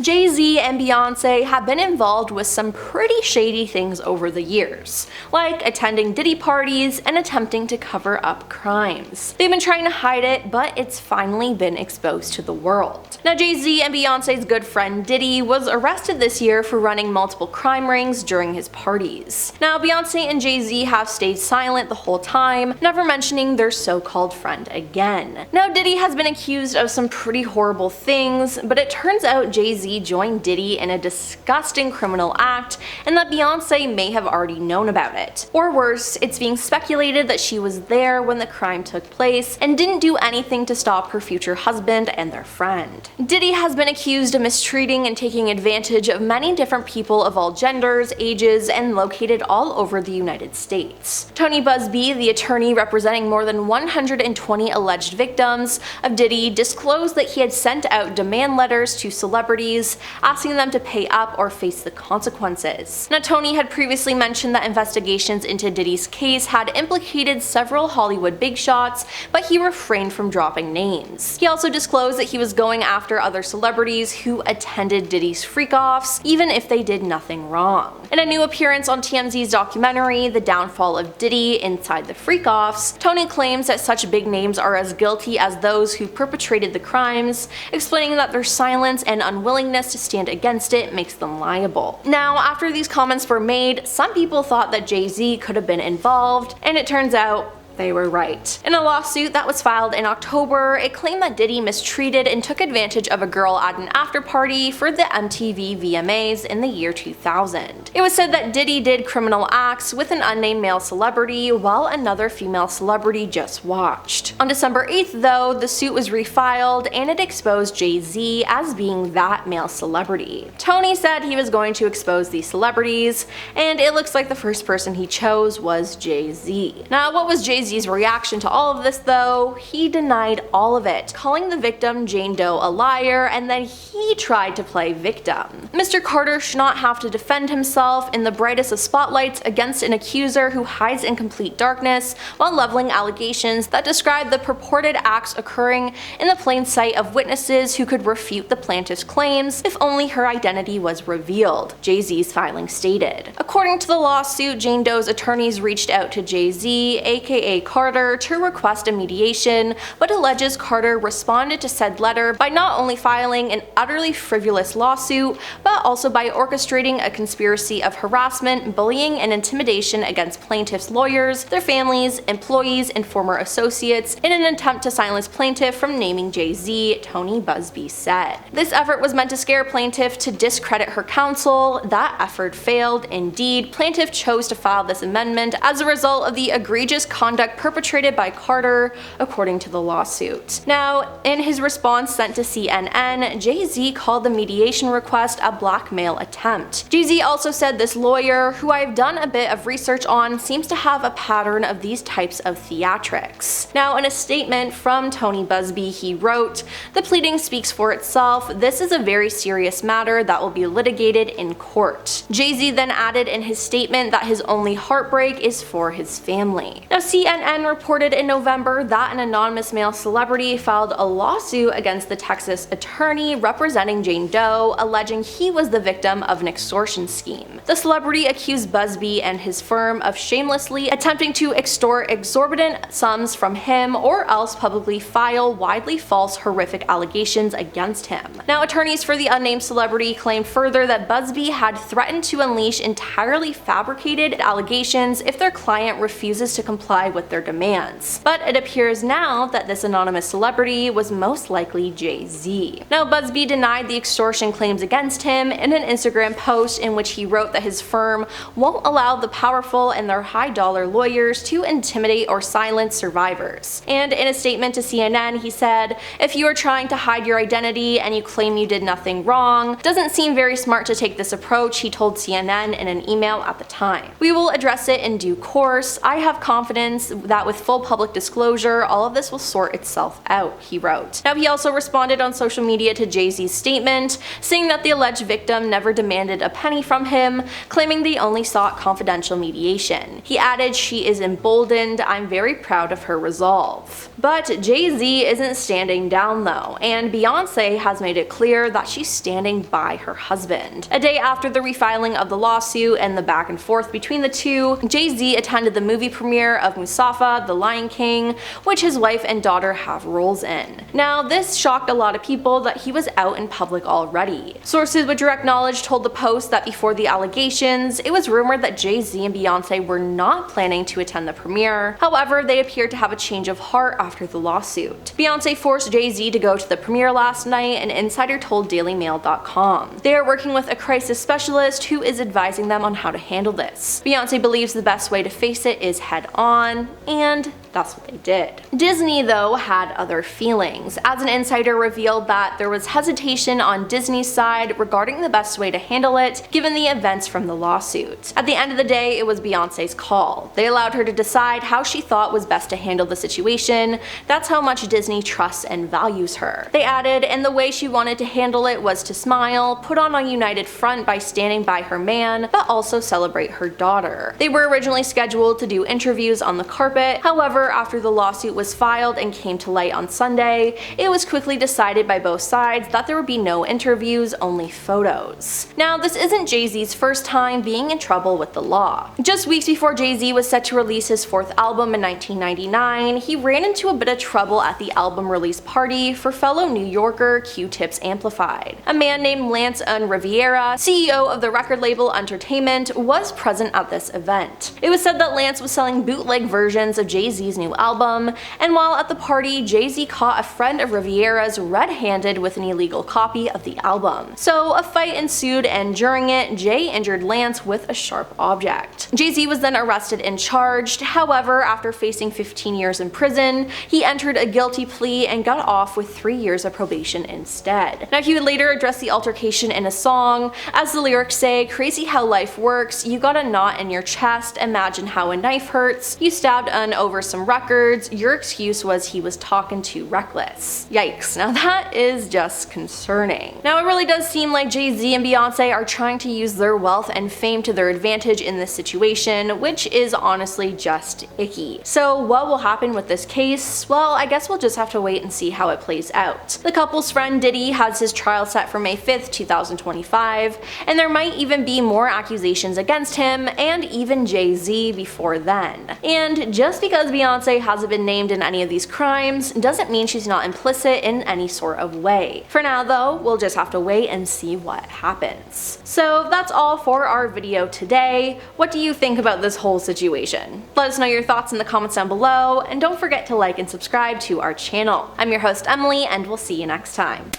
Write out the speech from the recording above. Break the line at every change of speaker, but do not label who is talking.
Jay-Z and Beyoncé have been involved with some pretty shady things over the years, like attending Diddy parties and attempting to cover up crimes. They've been trying to hide it, but it's finally been exposed to the world. Now, Jay-Z and Beyoncé's good friend Diddy was arrested this year for running multiple crime rings during his parties. Now, Beyoncé and Jay-Z have stayed silent the whole time, never mentioning their so-called friend again. Now, Diddy has been accused of some pretty horrible things, but it turns out Jay-Z joined Diddy in a disgusting criminal act, and that Beyoncé may have already known about it. Or worse, it's being speculated that she was there when the crime took place and didn't do anything to stop her future husband and their friend. Diddy has been accused of mistreating and taking advantage of many different people of all genders, ages, and located all over the United States. Tony Busby, the attorney representing more than 120 alleged victims of Diddy, disclosed that he had sent out demand letters to celebrities asking them to pay up or face the consequences. Now, Tony had previously mentioned that investigations into Diddy's case had implicated several Hollywood big shots, but he refrained from dropping names. He also disclosed that he was going after other celebrities who attended Diddy's freak-offs, even if they did nothing wrong. In a new appearance on TMZ's documentary, The Downfall of Diddy Inside the Freak-Offs, Tony claims that such big names are as guilty as those who perpetrated the crimes, explaining that their silence and unwillingness to stand against it makes them liable. Now, after these comments were made, some people thought that Jay-Z could have been involved, and it turns out they were right. In a lawsuit that was filed in October, it claimed that Diddy mistreated and took advantage of a girl at an after-party for the MTV VMAs in the year 2000. It was said that Diddy did criminal acts with an unnamed male celebrity while another female celebrity just watched. On December 8th, though, the suit was refiled and it exposed Jay-Z as being that male celebrity. Tony said he was going to expose these celebrities, and it looks like the first person he chose was Jay-Z. Now, what was Jay-Z's reaction to all of this, though? He denied all of it, calling the victim Jane Doe a liar, and then he tried to play victim. Mr. Carter should not have to defend himself in the brightest of spotlights against an accuser who hides in complete darkness while leveling allegations that describe the purported acts occurring in the plain sight of witnesses who could refute the plaintiff's claims if only her identity was revealed, Jay-Z's filing stated. According to the lawsuit, Jane Doe's attorneys reached out to Jay-Z, aka Carter, to request a mediation, but alleges Carter responded to said letter by not only filing an utterly frivolous lawsuit, but also by orchestrating a conspiracy of harassment, bullying, and intimidation against plaintiffs' lawyers, their families, employees, and former associates in an attempt to silence plaintiff from naming Jay-Z, Tony Busby said. This effort was meant to scare plaintiff to discredit her counsel. That effort failed. Indeed, plaintiff chose to file this amendment as a result of the egregious conduct perpetrated by Carter, according to the lawsuit. Now, in his response sent to CNN, Jay-Z called the mediation request a blackmail attempt. Jay-Z also said this lawyer, who I've done a bit of research on, seems to have a pattern of these types of theatrics. Now, in a statement from Tony Busby, he wrote, "The pleading speaks for itself. This is a very serious matter that will be litigated in court." Jay-Z then added in his statement that his only heartbreak is for his family. Now, CNN reported in November that an anonymous male celebrity filed a lawsuit against the Texas attorney representing Jane Doe, alleging he was the victim of an extortion scheme. The celebrity accused Busby and his firm of shamelessly attempting to extort exorbitant sums from him or else publicly file widely false, horrific allegations against him. Now, attorneys for the unnamed celebrity claimed further that Busby had threatened to unleash entirely fabricated allegations if their client refuses to comply with their demands. But it appears now that this anonymous celebrity was most likely Jay-Z. Now, Busby denied the extortion claims against him in an Instagram post in which he wrote that his firm won't allow the powerful and their high-dollar lawyers to intimidate or silence survivors. And in a statement to CNN, he said, "If you are trying to hide your identity and you claim you did nothing wrong, doesn't seem very smart to take this approach," he told CNN in an email at the time. "We will address it in due course. I have confidence that with full public disclosure, all of this will sort itself out, he wrote. Now, he also responded on social media to Jay-Z's statement, saying that the alleged victim never demanded a penny from him, claiming they only sought confidential mediation. He added, "She is emboldened. I'm very proud of her resolve." But Jay-Z isn't standing down though, and Beyonce has made it clear that she's standing by her husband. A day after the refiling of the lawsuit and the back and forth between the two, Jay-Z attended the movie premiere of Mustafa, The Lion King, which his wife and daughter have roles in. Now, this shocked a lot of people that he was out in public already. Sources with direct knowledge told the Post that before the allegations, it was rumored that Jay-Z and Beyoncé were not planning to attend the premiere. However, they appeared to have a change of heart after the lawsuit. Beyoncé forced Jay-Z to go to the premiere last night, an insider told DailyMail.com. They are working with a crisis specialist who is advising them on how to handle this. Beyoncé believes the best way to face it is head on, and that's what they did. Disney, though, had other feelings, as an insider revealed that there was hesitation on Disney's side regarding the best way to handle it, given the events from the lawsuit. At the end of the day, it was Beyoncé's call. They allowed her to decide how she thought was best to handle the situation. That's how much Disney trusts and values her. They added, and the way she wanted to handle it was to smile, put on a united front by standing by her man, but also celebrate her daughter. They were originally scheduled to do interviews on the carpet. However, after the lawsuit was filed and came to light on Sunday, it was quickly decided by both sides that there would be no interviews, only photos. Now, this isn't Jay-Z's first time being in trouble with the law. Just weeks before Jay-Z was set to release his fourth album in 1999, he ran into a bit of trouble at the album release party for fellow New Yorker Q-Tips Amplified. A man named Lance Riviera, CEO of the record label Entertainment, was present at this event. It was said that Lance was selling bootleg versions of Jay-Z's new album, and while at the party, Jay-Z caught a friend of Riviera's red-handed with an illegal copy of the album. So a fight ensued, and during it, Jay injured Lance with a sharp object. Jay-Z was then arrested and charged. However, after facing 15 years in prison, he entered a guilty plea and got off with 3 years of probation instead. Now, he would later address the altercation in a song. As the lyrics say, "Crazy how life works, you got a knot in your chest, imagine how a knife hurts, you stabbed Un over some records, your excuse was he was talking too reckless." Yikes, now that is just concerning. Now, it really does seem like Jay-Z and Beyoncé are trying to use their wealth and fame to their advantage in this situation, which is honestly just icky. So what will happen with this case? Well, I guess we'll just have to wait and see how it plays out. The couple's friend Diddy has his trial set for May 5th, 2025, and there might even be more accusations against him and even Jay-Z before then. And just because Beyonce hasn't been named in any of these crimes doesn't mean she's not implicit in any sort of way. For now though, we'll just have to wait and see what happens. So that's all for our video today. What do you think about this whole situation? Let us know your thoughts in the comments down below, and don't forget to like and subscribe to our channel. I'm your host Emily, and we'll see you next time.